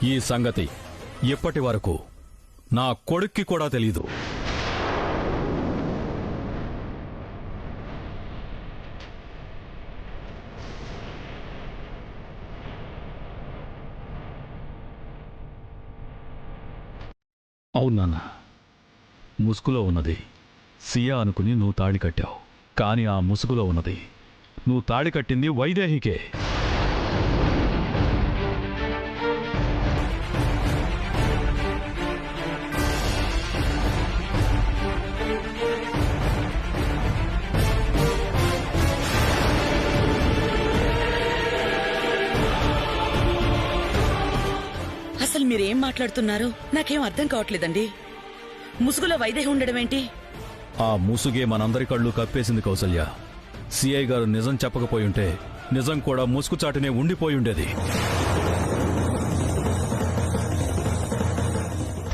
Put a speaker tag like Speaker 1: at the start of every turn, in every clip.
Speaker 1: ఈ సంగతి ఇప్పటి వరకు నా కొడుక్కి కూడా తెలీదు. అవునా? ముసుగులో ఉన్నది సియా అనుకుని నువ్వు తాళి కట్టావు. కానీ ఆ ముసుగులో ఉన్నది నువ్వు తాళి కట్టింది వైదేహికే.
Speaker 2: అసలు మీరేం మాట్లాడుతున్నారో నాకేం అర్థం కావట్లేదండి. ముసుగులో వైదేహి ఉండడం ఏంటి?
Speaker 1: ఆ ముసుగే మనందరి కళ్ళు కప్పేసింది కౌసల్య. సిఐ గారు నిజం చెప్పకపోయుంటే నిజం కూడా ముసుగు చాటునే ఉండిపోయుండేది.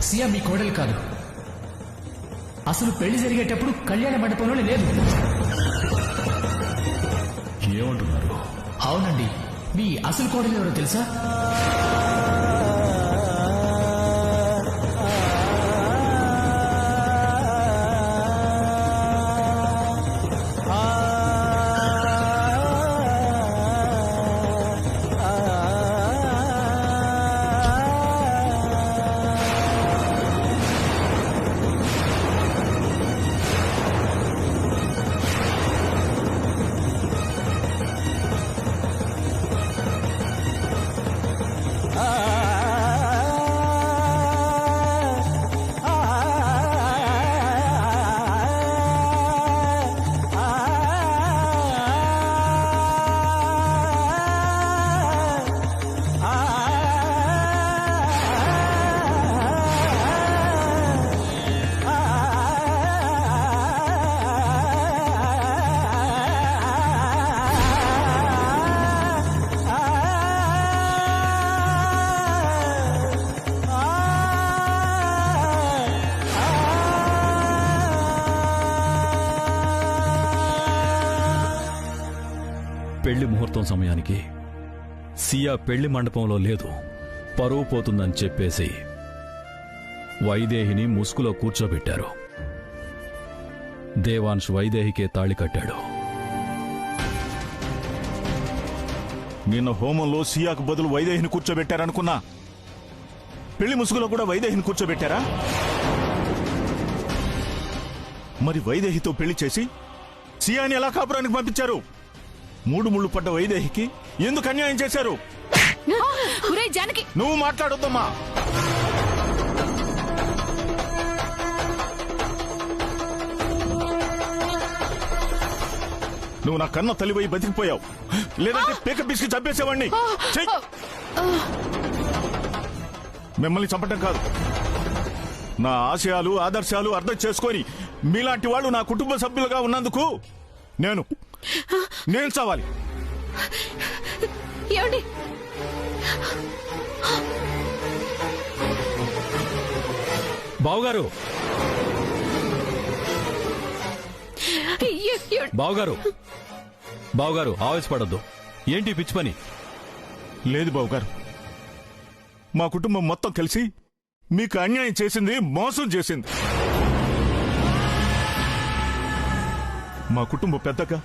Speaker 3: సియా మీ కోడలు కాదు. అసలు పెళ్లి జరిగేటప్పుడు కళ్యాణ మండపంలో లేదు.
Speaker 1: ఏమంటున్నారు?
Speaker 3: అవునండి, మీ అసలు కోడలు ఎవరో తెలుసా?
Speaker 1: పెళ్లి ముహూర్తం సమయానికి సియా పెళ్లి మండపంలో లేదు, పరువు పోతుందని చెప్పేసి వైదేహిని ముసుగులో కూర్చోబెట్టారు. దేవాంశ్ వైదేహికే తాళి కట్టాడు.
Speaker 4: నిన్న హోమంలో సియాకు బదులు వైదేహిని కూర్చోబెట్టారనుకున్నా, పెళ్లి ముసుగులో కూడా వైదేహిని కూర్చోబెట్టారా? మరి వైదేహితో పెళ్లి చేసి సియాని ఎలా కాపురానికి పంపించారు? 3 ముళ్ళు పడ్డ వైదేహికి ఎందుకు అన్యాయం చేశారు? నువ్వు మాట్లాడొద్దమ్మా. నువ్వు నా కన్న తల్లిపోయి బతికిపోయావు, లేదంటే పేక పిసికి చంపేసేవాడిని. మిమ్మల్ని చంపటం కాదు, నా ఆశయాలు ఆదర్శాలు అర్థం చేసుకొని మీలాంటి వాళ్ళు నా కుటుంబ సభ్యులుగా ఉన్నందుకు నేను చావాలి.
Speaker 5: ఏమండి?
Speaker 1: బావుగారు, బావుగారు, బావుగారు ఆవేశపడద్దు. ఏంటి పిచ్చి పని?
Speaker 4: లేదు బావుగారు, మా కుటుంబం మొత్తం కలిసి మీకు అన్యాయం చేసింది, మోసం చేసింది. మా కుటుంబం పెద్దగా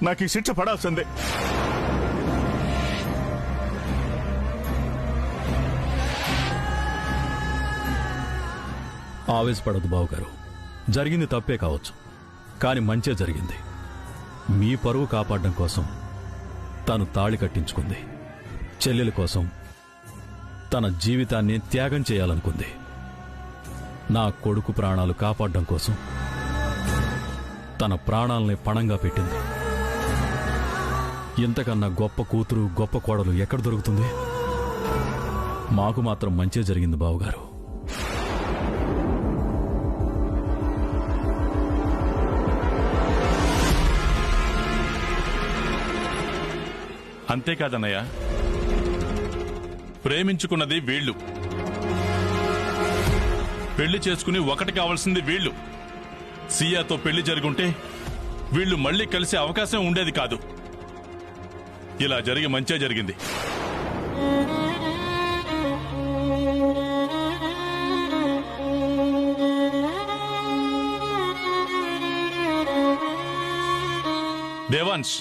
Speaker 4: నాకు ఈ శిక్ష పడాల్సిందే.
Speaker 1: ఆవేశపడద్దు బావుగారు, జరిగింది తప్పే కావచ్చు, కాని మంచే జరిగింది. మీ పరువు కాపాడడం కోసం తను తాళి కట్టించుకుంది. చెల్లెల కోసం తన జీవితాన్ని త్యాగం చేయాలనుకుంది. నా కొడుకు ప్రాణాలు కాపాడడం కోసం తన ప్రాణాలని పణంగా పెట్టింది. ఇంతకన్నా గొప్ప కూతురు, గొప్ప కోడలు ఎక్కడ దొరుకుతుంది? మాకు మాత్రం మంచే జరిగింది బావుగారు.
Speaker 6: అంతేకాదన్నయ్య, ప్రేమించుకున్నది వీళ్లు, పెళ్లి చేసుకుని ఒకటి కావాల్సింది వీళ్లు. సియాతో పెళ్లి జరుగుంటే వీళ్లు మళ్లీ కలిసే అవకాశం ఉండేది కాదు. ఇలా జరిగి మంచే జరిగింది. దేవాంశ్,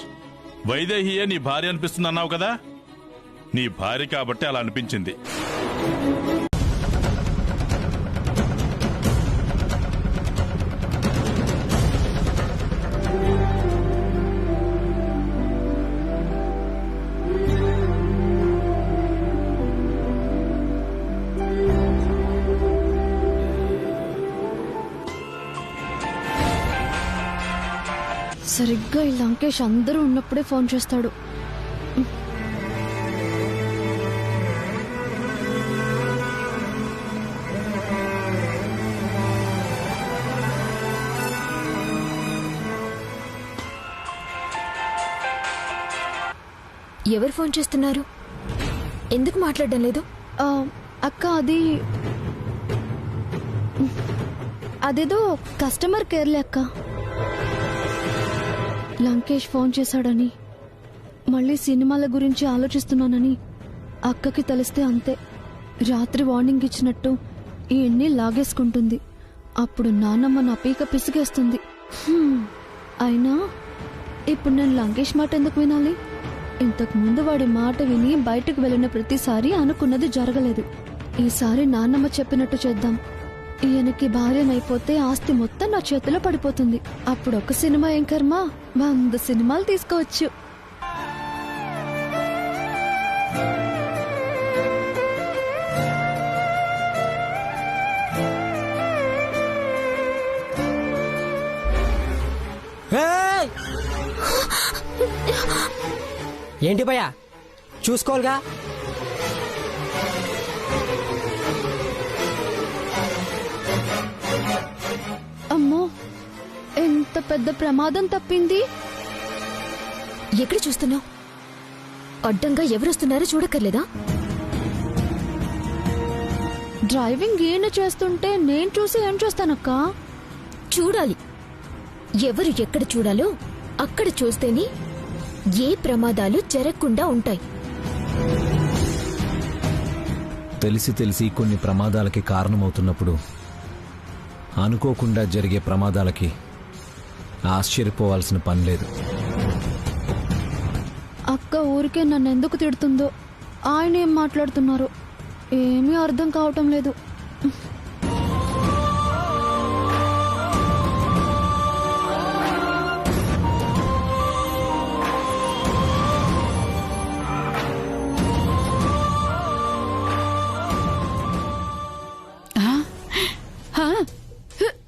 Speaker 6: వైదేహియే నీ భార్య అనిపిస్తుంది అన్నావు కదా, నీ భార్య కాబట్టి అలా అనిపించింది.
Speaker 5: సరిగ్గా ఈ లంకేష్ అందరూ ఉన్నప్పుడే ఫోన్ చేస్తాడు.
Speaker 7: ఎవరు ఫోన్ చేస్తున్నారు? ఎందుకు మాట్లాడడం లేదు?
Speaker 5: అక్క అదేదో కస్టమర్ కేర్లే అక్క. లంకేష్ ఫోన్ చేశాడని, మళ్ళీ సినిమాల గురించి ఆలోచిస్తున్నానని అక్కకి తెలిస్తే అంతే. రాత్రి వార్నింగ్ ఇచ్చినట్టు ఈయన్ని లాగేసుకుంటుంది. అప్పుడు నాన్నమ్మ నా పీక పిసిగేస్తుంది. అయినా ఇప్పుడు నేను లంకేష్ మాట ఎందుకు వినాలి? ఇంతకు ముందు వాడి మాట విని బయటకు వెళ్ళిన ప్రతిసారి అనుకున్నది జరగలేదు. ఈసారి నాన్నమ్మ చెప్పినట్టు చేద్దాం. ఈయనకి భార్యనైపోతే ఆస్తి మొత్తం నా చేతిలో పడిపోతుంది. అప్పుడు ఒక సినిమా ఏం కర్మ, 100 సినిమాలు తీసుకోవచ్చు.
Speaker 8: ఏంటి భయ్యా, చూసుకోవాలిగా.
Speaker 5: అమ్మో, ఎంత పెద్ద ప్రమాదం తప్పింది.
Speaker 7: ఎక్కడ చూస్తున్నావు? అడ్డంగా ఎవరొస్తున్నారో చూడక్కర్లేదా?
Speaker 5: డ్రైవింగ్ ఈయన చేస్తుంటే నేను చూసి ఏం చూస్తానక్క?
Speaker 7: చూడాలి. ఎవరు ఎక్కడ చూడాలో అక్కడ చూస్తేనే ఏ ప్రమాదాలు జరగకుండా ఉంటాయి.
Speaker 9: తెలిసి తెలిసి కొన్ని ప్రమాదాలకి కారణమవుతున్నప్పుడు అనుకోకుండా జరిగే ప్రమాదాలకి ఆశ్చర్యపోవాల్సిన పని లేదు.
Speaker 5: అక్క ఊరికే నన్ను ఎందుకు తిడుతుందో, ఆయన ఏం మాట్లాడుతున్నారో ఏమీ అర్థం కావటం లేదు.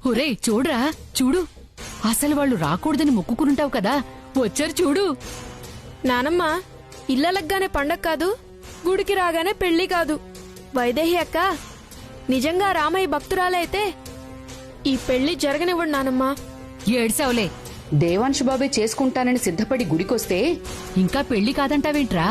Speaker 10: ఒరే చూడరా, చూడు, అసలు వాళ్ళు రాకూడదని మొక్కుకుంటావు కదా, వచ్చారు చూడు.
Speaker 11: నానమ్మ, ఇళ్ళలగ్గానే పండగ కాదు, గుడికి రాగానే పెళ్లి కాదు. వైదేహి అక్క నిజంగా రామయ్య భక్తురాలే అయితే ఈ పెళ్లి జరగనివ్వడు నానమ్మ.
Speaker 10: ఏడ్సావులే.
Speaker 12: దేవాంశ్ బాబే చేసుకుంటానని సిద్ధపడి గుడికొస్తే
Speaker 10: ఇంకా పెళ్లి కాదంటావేంట్రా?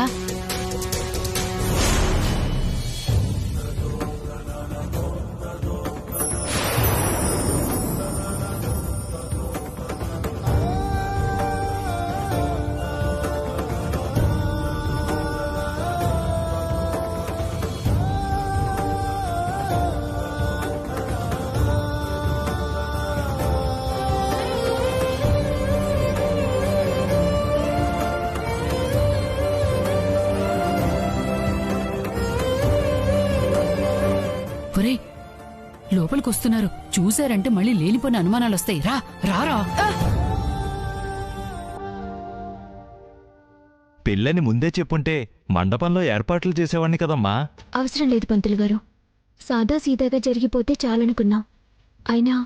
Speaker 10: ఒరే, లోపలికొస్తున్నారు. చూశారంటే మళ్ళీ లేనిపోయిన అనుమానాలొస్తాయి. రా రారా.
Speaker 13: పెళ్ళని ముందే చెప్పుంటే మండపంలో ఏర్పాట్లు చేసేవాణ్ణి కదమ్మా.
Speaker 7: అవసరం లేదు పంతులు గారు, సాదా సీదాగా జరిగిపోతే చాలనుకున్నాం. అయినా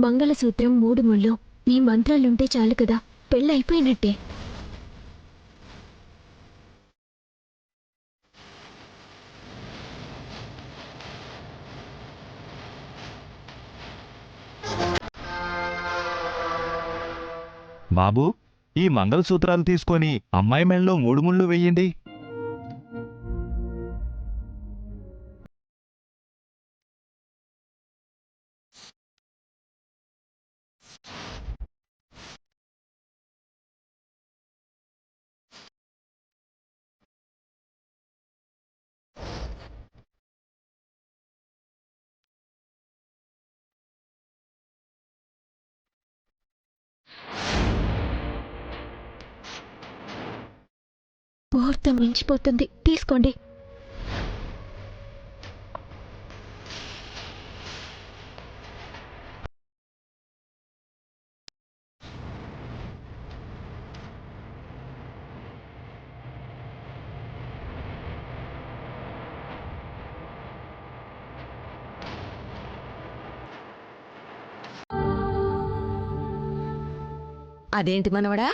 Speaker 7: మంగళసూత్రం 3 ముళ్ళు, నీ మంత్రాలుంటే చాలు కదా, పెళ్ళైపోయినట్టే.
Speaker 13: బాబు, ఈ మంగళసూత్రాలు తీసుకొని అమ్మాయి మెళ్ళలో 3 ముళ్ళు వెయ్యండి.
Speaker 7: ముహూర్తం మించిపోతుంది, తీసుకోండి.
Speaker 14: అదేంటి మనవడా,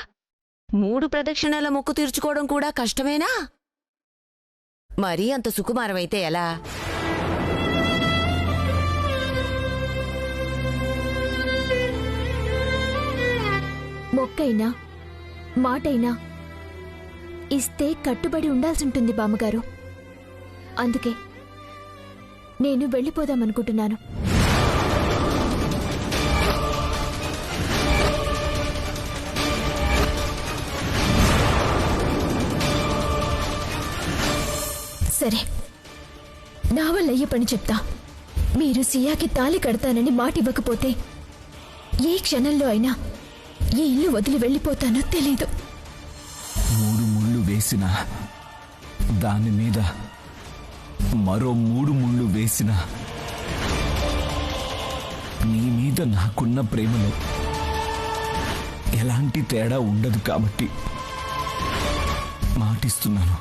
Speaker 14: 3 ప్రదక్షిణాల మొక్కు తీర్చుకోవడం కూడా కష్టమేనా? మరీ అంత సుకుమారమైతే ఎలా?
Speaker 7: మొక్కైనా మాటైనా ఇస్తే కట్టుబడి ఉండాల్సుంటుంది బామ్మగారు. అందుకే నేను వెళ్ళిపోదామనుకుంటున్నాను. సరే, నా వల్ల అయ్యే పని చెప్తా. మీరు సియాకి తాళి కడతానని మాటివ్వకపోతే ఏ క్షణంలో అయినా ఈ ఇల్లు వదిలి వెళ్ళిపోతానో తెలీదు.
Speaker 9: 3 ముళ్ళు వేసినా, దాని మీద మరో 3 ముళ్ళు వేసినా నీ మీద నాకున్న ప్రేమలో ఎలాంటి తేడా ఉండదు. కాబట్టి మాటిస్తున్నాను.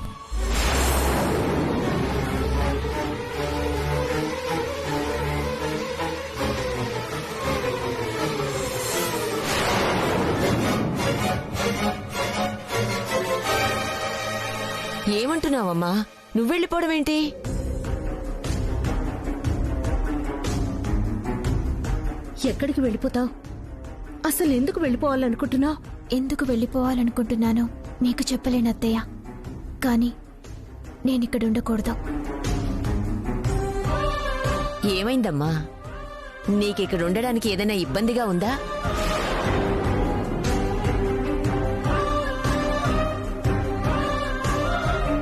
Speaker 14: ఏమంటున్నావమ్మా? నువ్వెళ్ళిపోవడం ఏంటి?
Speaker 7: ఎక్కడికి వెళ్ళిపోతావు? అసలు ఎందుకు వెళ్ళిపోవాలనుకుంటున్నావు? ఎందుకు వెళ్ళిపోవాలనుకుంటున్నానో నీకు చెప్పలేను అత్తయ్య. కానీ నేనిక్కడ ఉండకూడదు.
Speaker 14: ఏమైందమ్మా? నీకిక్కడ ఉండడానికి ఏదైనా ఇబ్బందిగా ఉందా?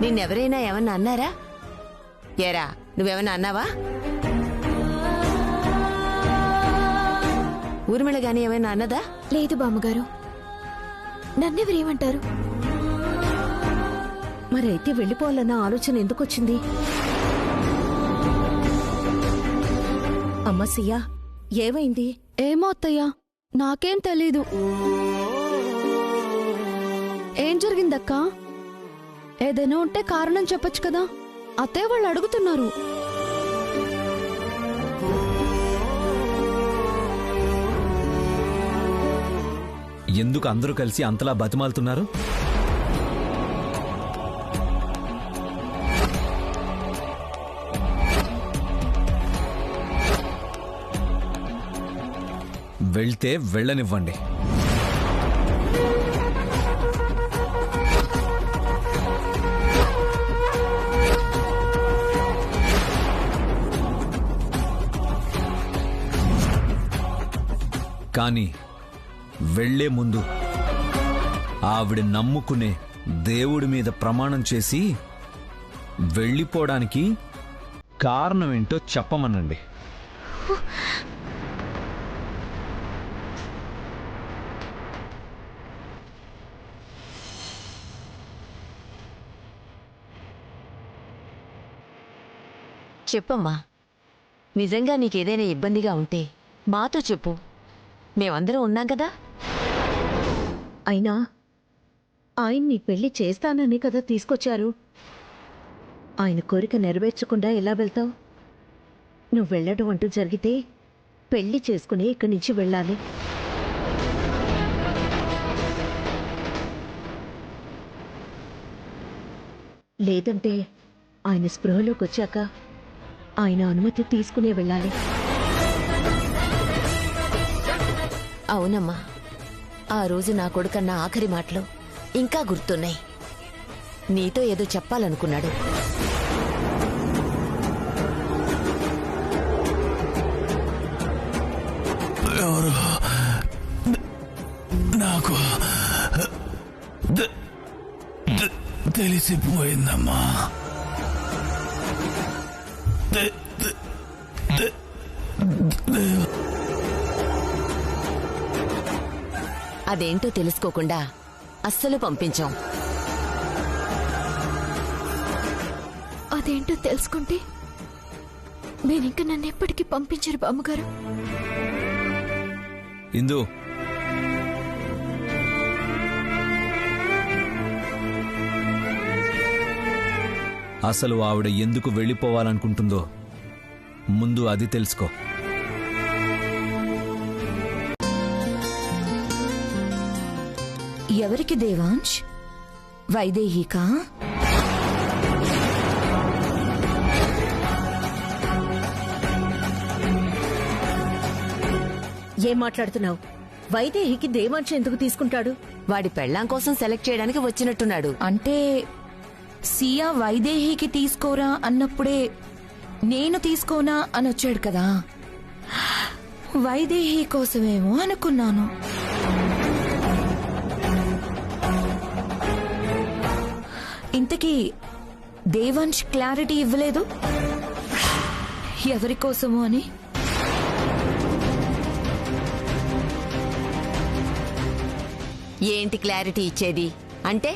Speaker 14: నిన్నెవరైనా ఏమన్నా అన్నారా? ఏరా, నువ్వేమన్నా అన్నావా? ఊర్మిళ గాని ఏమైనా అన్నదా?
Speaker 7: లేదు బామ్మగారు. నన్నెవరేమంటారు?
Speaker 10: మరైతే వెళ్ళిపోవాలన్న ఆలోచన ఎందుకొచ్చింది? అమ్మ సియా, ఏమైంది?
Speaker 5: ఏమో అత్తయ్య, నాకేం తెలీదు. ఏం జరిగిందక్కా? ఏదైనా ఉంటే కారణం చెప్పొచ్చు కదా. అత్తయ్య వాళ్ళు అడుగుతున్నారు.
Speaker 9: ఎందుకు అందరూ కలిసి అంతలా బతిమాలుతున్నారు? వెళ్తే వెళ్ళనివ్వండి. కానీ వెళ్లే ముందు ఆవిడ నమ్ముకునే దేవుడి మీద ప్రమాణం చేసి వెళ్ళిపోవడానికి కారణం ఏంటో చెప్పమనండి.
Speaker 14: చెప్పమ్మా. నిజంగా నీకేదైనా ఇబ్బందిగా ఉంటే మాతో చెప్పు. మేమందరం ఉన్నాం కదా.
Speaker 10: అయినా ఆయన్ని పెళ్లి చేస్తానని కదా తీసుకొచ్చారు. ఆయన కోరిక నెరవేర్చకుండా ఎలా వెళ్తావు? నువ్వు వెళ్ళడం అంటూ జరిగితే పెళ్లి చేసుకుని ఇక్కడి నుంచి వెళ్ళాలి. లేదంటే ఆయన స్పృహలోకి వచ్చాక ఆయన అనుమతి తీసుకునే వెళ్ళాలి.
Speaker 14: అవునమ్మా, ఆ రోజు నా కొడుకన్న ఆఖరి మాటలు ఇంకా గుర్తున్నాయి. నీతో ఏదో చెప్పాలనుకున్నాడు.
Speaker 15: ఎవరు? నాకు తెలిసిపోయిందమ్మా.
Speaker 14: అదేంటో తెలుసుకోకుండా అస్సలు పంపించాం.
Speaker 7: అదేంటో తెలుసుకుంటే మీరింక నన్ను ఎప్పటికీ పంపించరు బామ్మగారు.
Speaker 9: ఇందు, అసలు ఆవిడ ఎందుకు వెళ్ళిపోవాలనుకుంటుందో ముందు అది తెలుసుకో.
Speaker 7: ఎవరికి దేవాంశ్? వైదేహికా?
Speaker 10: ఏం మాట్లాడుతున్నావు? వైదేహికి దేవాంశ్ ఎందుకు తీసుకుంటాడు?
Speaker 14: వాడి పెళ్ళాం కోసం సెలెక్ట్ చేయడానికి వచ్చినట్టున్నాడు.
Speaker 7: అంటే సియా వైదేహికి తీసుకోరా అన్నప్పుడే నేను తీసుకోనా అని వచ్చాడు కదా. వైదేహి కోసమేమో అనుకున్నాను. ఇంతకీ దేవాంశ్ క్లారిటీ ఇవ్వలేదు ఎవరి కోసమో అని.
Speaker 14: ఏంటి క్లారిటీ ఇచ్చేది? అంటే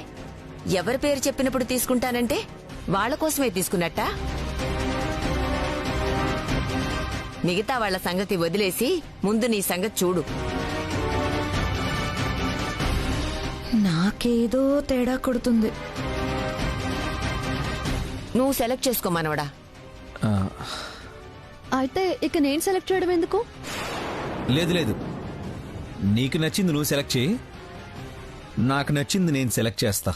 Speaker 14: ఎవరి పేరు చెప్పినప్పుడు తీసుకుంటానంటే వాళ్ళ కోసమే తీసుకున్నట్టా? మిగతా వాళ్ళ సంగతి వదిలేసి ముందు నీ సంగతి చూడు.
Speaker 7: నాకేదో తేడా కొడుతుంది.
Speaker 14: నువ్వు సెలెక్ట్ చేసుకో మనవడా.
Speaker 5: అయితే ఇక నేను సెలెక్ట్ చేయడం ఎందుకు?
Speaker 9: లేదు లేదు, నీకు నచ్చింది నువ్వు సెలెక్ట్ చేయి, నాకు నచ్చింది నేను సెలెక్ట్ చేస్తా.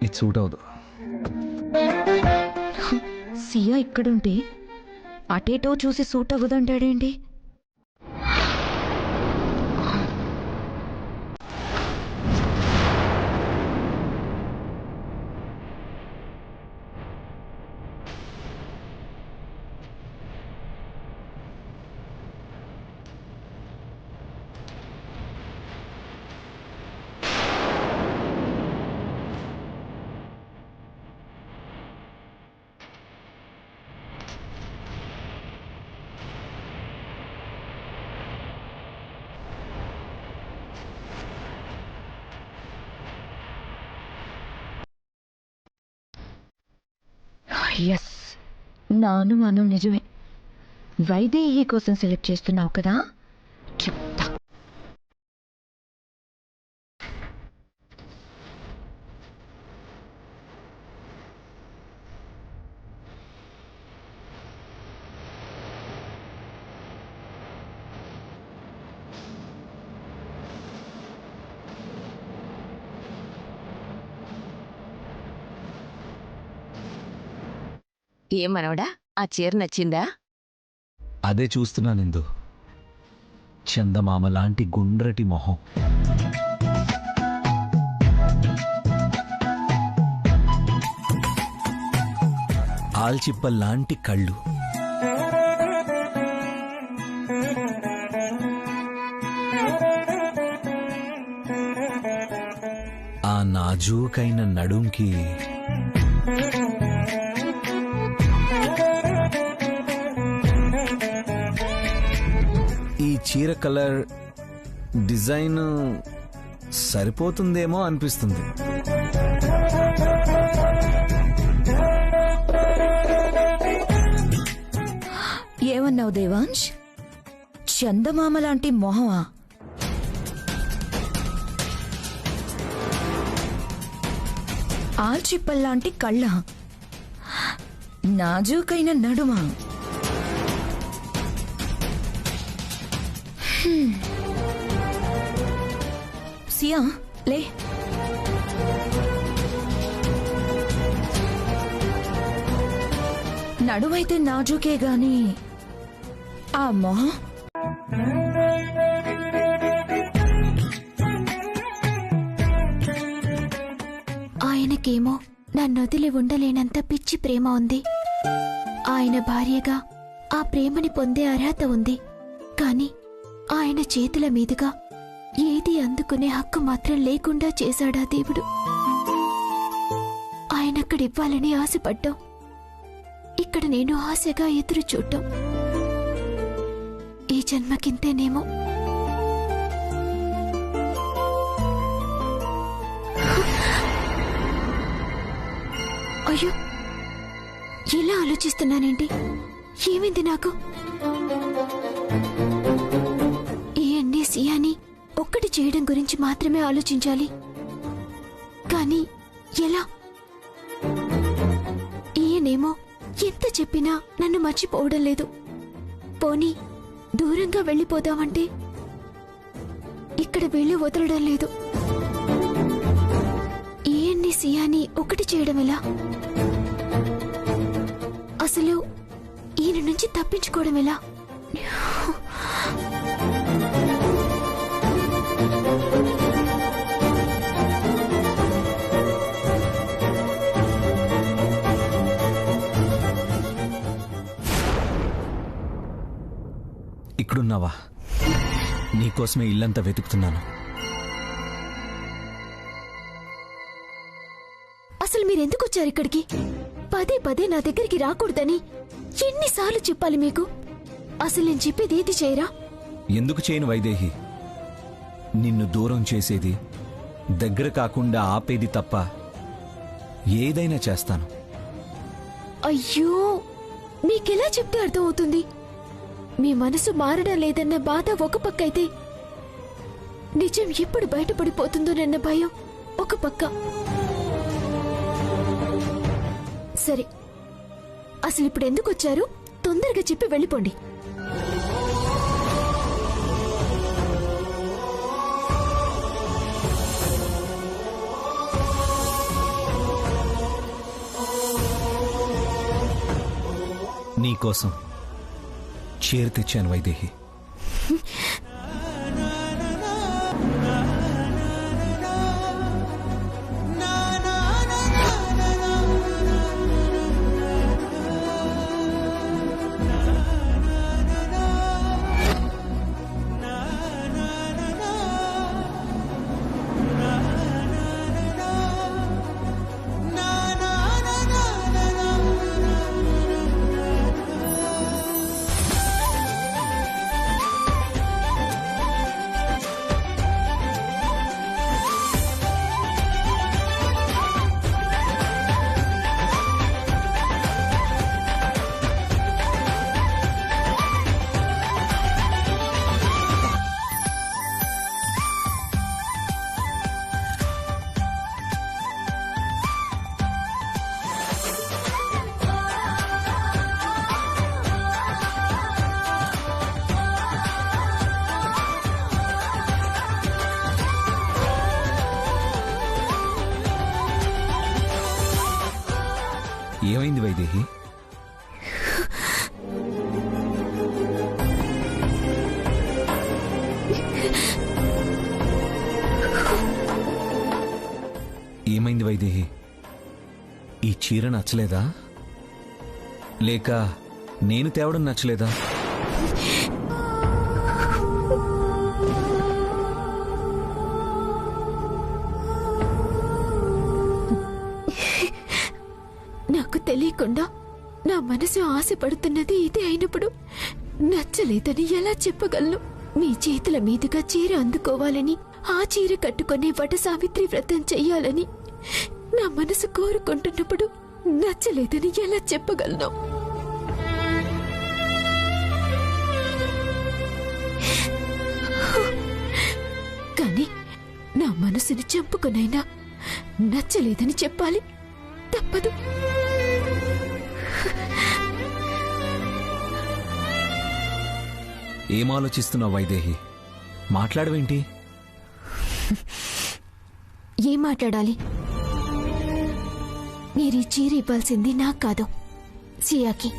Speaker 9: ఇది సూట్ అవదు.
Speaker 7: సియా ఇక్కడుంటే అటేటో చూసి సూట్ అవ్వదంటాడేంటి? ఎస్, నా అనుమానం నిజమే. వైదేహి కోసం సెలెక్ట్ చేస్తున్నావు కదా, చెప్తా.
Speaker 14: ఏం మనవడా, ఆ చీర నచ్చిందా?
Speaker 9: అదే చూస్తున్నాను ఇందు. చందమామ లాంటి గుండ్రటి మొహం, ఆల్చిప్పల్లాంటి కళ్ళు, ఆ నాజూకైన నడుంకి ఈ చీర కలర్ డిజైన్ సరిపోతుందేమో అనిపిస్తుంది.
Speaker 7: ఏమన్నావు దేవాంశ్? చందమామ లాంటి మొహమా?
Speaker 16: ఆల్చిప్పల్లాంటి కళ్ళ, నాజూకైన నడుమ. సియా లే. నడుమైతే నాజూకే గాని ఆ మొహం.
Speaker 7: ఆయనకేమో నన్నొదిలి ఉండలేనంత పిచ్చి ప్రేమ ఉంది. ఆయన భార్యగా ఆ ప్రేమని పొందే అర్హత ఉంది. కాని ఆయన చేతుల మీదుగా ఏది అందుకునే హక్కు మాత్రం లేకుండా చేశాడా దేవుడు. ఆయనక్కడివ్వాలని ఆశపడ్డాం. ఇక్కడ నేను ఆశగా ఎదురు చూడటం. ఈ జన్మకింతేనేమో. అయ్యో, ఇలా ఆలోచిస్తున్నానేంటి? ఏమైంది నాకు? ఈ సియాని ఒక్కటి చేయడం గురించి మాత్రమే ఆలోచించాలి. కానీ ఎలా? ఈయనేమో ఎంత చెప్పినా నన్ను మర్చిపోవడం లేదు. పోనీ దూరంగా వెళ్ళిపోదామంటే ఇక్కడ వెళ్ళి వదలడం లేదు. ఈయన్ని సియాని ఒకటి చేయడం ఎలా? అసలు ఈయన నుంచి తప్పించుకోవడం ఎలా?
Speaker 9: ఇక్కడున్నావా? నీకోసమే ఇల్లంతా వెతుకుతున్నాను.
Speaker 7: అసలు మీరెందుకు వచ్చారు ఇక్కడికి? పదే పదే నా దగ్గరికి రాకూడదని ఎన్నిసార్లు చెప్పాలి మీకు? అసలు నేను చెప్పేది ఏది చేయరా?
Speaker 9: ఎందుకు చేయను వైదేహి? నిన్ను దూరం చేసేది, దగ్గర కాకుండా ఆపేది తప్ప ఏదైనా చేస్తాను.
Speaker 7: అయ్యో, మీకెలా చెప్తే అర్థమవుతుంది? మీ మనసు మారడం లేదన్న బాధ ఒక పక్క అయితే, నిజం ఎప్పుడు బయటపడిపోతుందోనన్న భయం ఒక పక్క. సరే, అసలు ఇప్పుడు ఎందుకు వచ్చారు? తొందరగా చెప్పి వెళ్ళిపోండి.
Speaker 9: నీకోసం చీర తెచ్చాను వైదేహి. ఏమైంది వైదేహి? ఏమైంది వైదేహి? ఈ చీర నచ్చలేదా? లేక నేను తేవడం నచ్చలేదా?
Speaker 7: నాకు తెలియకుండా నా మనసు ఆశపడుతున్నది ఇదే అయినప్పుడు నచ్చలేదని ఎలా చెప్పగలను? మీ చేతుల మీదుగా చీర అందుకోవాలని, ఆ చీర కట్టుకునే వట సావిత్రి వ్రతం చెయ్యాలని నా మనసు కోరుకుంటున్నప్పుడు నచ్చలేదని ఎలా చెప్పగలను? కానీ నా మనసుని చంపుకునైనా నచ్చలేదని చెప్పాలి, తప్పదు.
Speaker 9: ఏం ఆలోచిస్తున్నావు వైదేహి? మాట్లాడవేంటి?
Speaker 7: ఏం మాట్లాడాలి? మీరు ఈ చీర ఇవ్వాల్సింది నాకు కాదు, సియాకి.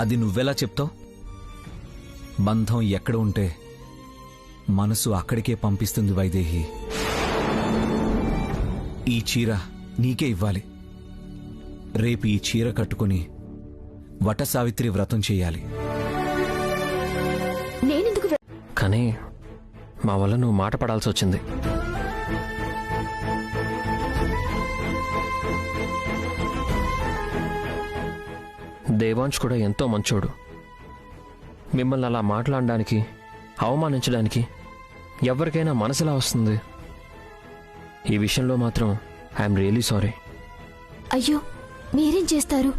Speaker 9: అది నువ్వెలా చెప్తావు? బంధం ఎక్కడ ఉంటే మనసు అక్కడికే పంపిస్తుంది వైదేహి. ఈ చీర నీకే ఇవ్వాలి. రేపు ఈ చీర కట్టుకుని వట సావిత్రి వ్రతం చెయ్యాలి.
Speaker 7: నేనెందుకు
Speaker 17: కానీ మా వల్ల నువ్వు మాట పడాల్సి వచ్చింది. దేవాంశ్ కూడా ఎంతో మంచోడు. మిమ్మల్ని అలా మాట్లాడడానికి, అవమానించడానికి ఎవరికైనా మనసులా వస్తుంది. ఈ విషయంలో మాత్రం ఐఎమ్ రియలీ సారీ.
Speaker 7: అయ్యో, మీరేం చేస్తారు?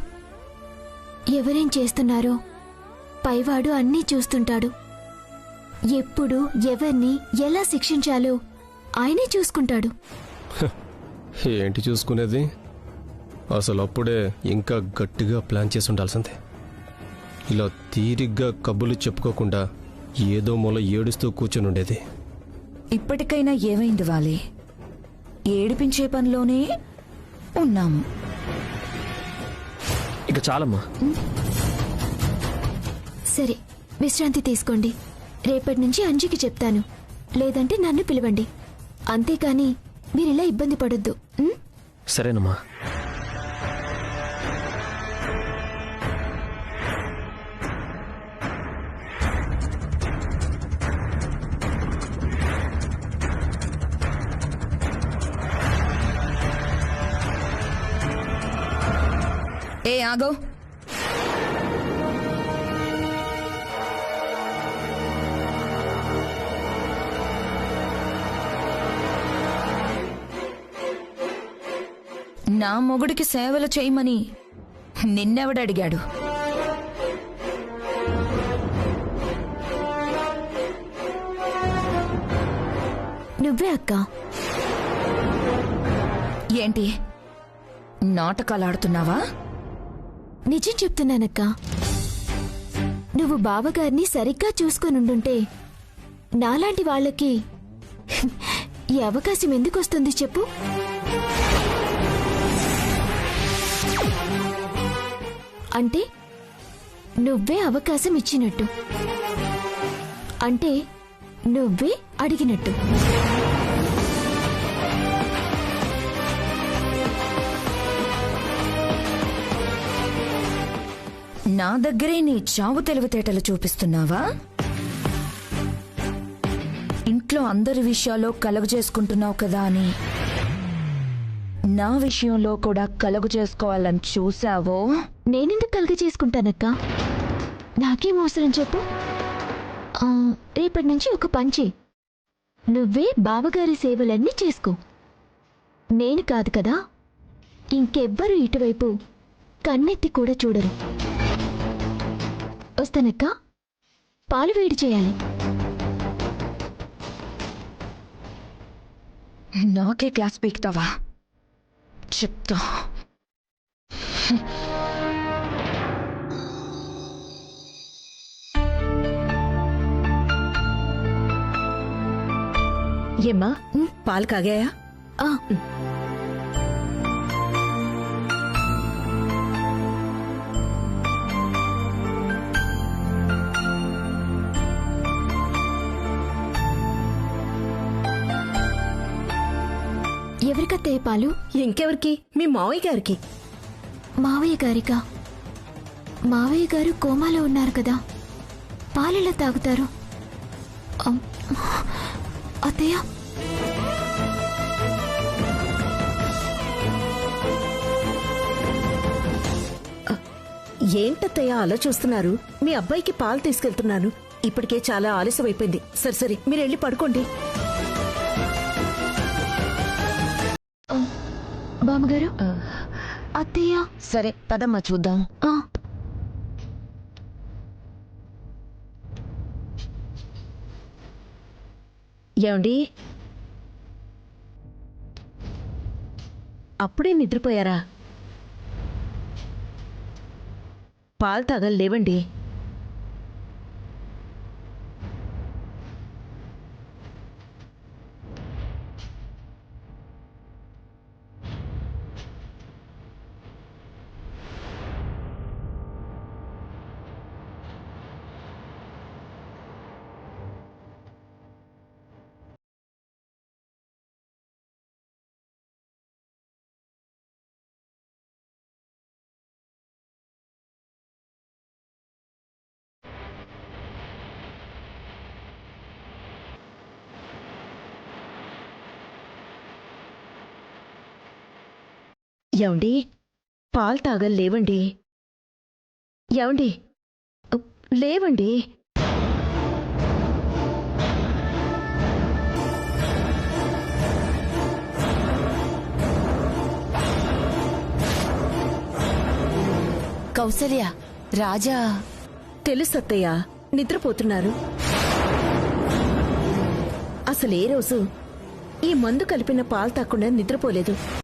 Speaker 7: ఎవరేం చేస్తున్నారో పైవాడు అన్నీ చూస్తుంటాడు. ఎప్పుడు ఎవరిని ఎలా శిక్షించాలో ఆయనే చూసుకుంటాడు.
Speaker 17: ఏంటి చూసుకునేది? అసలు అప్పుడే ఇంకా గట్టిగా ప్లాన్ చేసి ఉండాల్సిందే. ఇలా తీరిగ్గా కబుర్లు చెప్పుకోకుండా ఏదో మూల ఏడుస్తూ కూర్చొని ఉండేది.
Speaker 16: ఇప్పటికైనా ఏమైంది వాలి? ఏడిపించే పనిలోనే ఉన్నాము.
Speaker 17: ఇక చాలమ్మా.
Speaker 7: సరే, విశ్రాంతి తీసుకోండి. రేపటి నుంచి అంజుకి చెప్తాను, లేదంటే నన్ను పిలవండి. అంతేకాని మీరిలా ఇబ్బంది పడొద్దు.
Speaker 17: సరేనమ్మా.
Speaker 16: ఏ ఆగో, నా మొగుడికి సేవలు చేయమని నిన్నెవడడిగాడు?
Speaker 7: నువ్వే అక్క.
Speaker 16: ఏంటి నాటకాలాడుతున్నావా?
Speaker 7: నిజం చెప్తున్నానక్క. నువ్వు బావగారిని సరిగ్గా చూసుకొనుండుంటే నాలాంటి వాళ్ళకి ఈ అవకాశం ఎందుకు వస్తుంది చెప్పు? అంటే నువ్వే అవకాశం ఇచ్చినట్టు, అంటే నువ్వే అడిగినట్టు.
Speaker 16: నా దగ్గరే నీ చావు తెలివితేటలు చూపిస్తున్నావా? ఇంట్లో అందరి విషయాల్లో కలుగు చేసుకుంటున్నావు కదా అని నా విషయంలో కూడా కలుగు చేసుకోవాలని చూసావో?
Speaker 7: నేనెందుకు కలుగ చేసుకుంటానక్క? నాకేం అవసరం చెప్పు? రేపటి నుంచి ఒక పంచి, నువ్వే బావగారి సేవలన్నీ చేసుకో. నేను కాదు కదా, ఇంకెవ్వరూ ఇటువైపు కన్నెత్తి కూడా చూడరు. వస్తానక్క. పాలు వేడి చేయాలి.
Speaker 16: నాకే క్లాస్ పీకుతావా? చెప్తా.
Speaker 10: ఏమ్మా, పాలు కాగాయా?
Speaker 7: ఎవరికత్తయ్య పాలు?
Speaker 10: ఇంకెవరికి? మీ మావయ్య గారికి.
Speaker 7: మావయ్య గారికా? మావయ్య గారు కోమాలో ఉన్నారు కదా, పాలెలా తాగుతారు? అత్తయ్య,
Speaker 10: ఏంటత్తయ్య అలా చూస్తున్నారు? మీ అబ్బాయికి పాలు తీసుకెళ్తున్నాను. ఇప్పటికే చాలా ఆలస్యం అయిపోయింది. సరే మీరు వెళ్ళి పడుకోండి.
Speaker 7: బామ్మగారు, అత్తయ్య.
Speaker 10: సరే పదమ్మా చూద్దాం. ఏమండి అప్పుడే నిద్రపోయారా? పాలు తాగాలి, లేవండి. ఏమండి పాలు తాగాలి, లేవండి. ఏమండి లేవండి.
Speaker 14: కౌసల్య, రాజా
Speaker 10: తెలుసు అత్తయ్య, నిద్రపోతున్నారు. అసలు ఏ రోజు ఈ మందు కలిపిన పాలు తాకుండా నిద్రపోలేదు.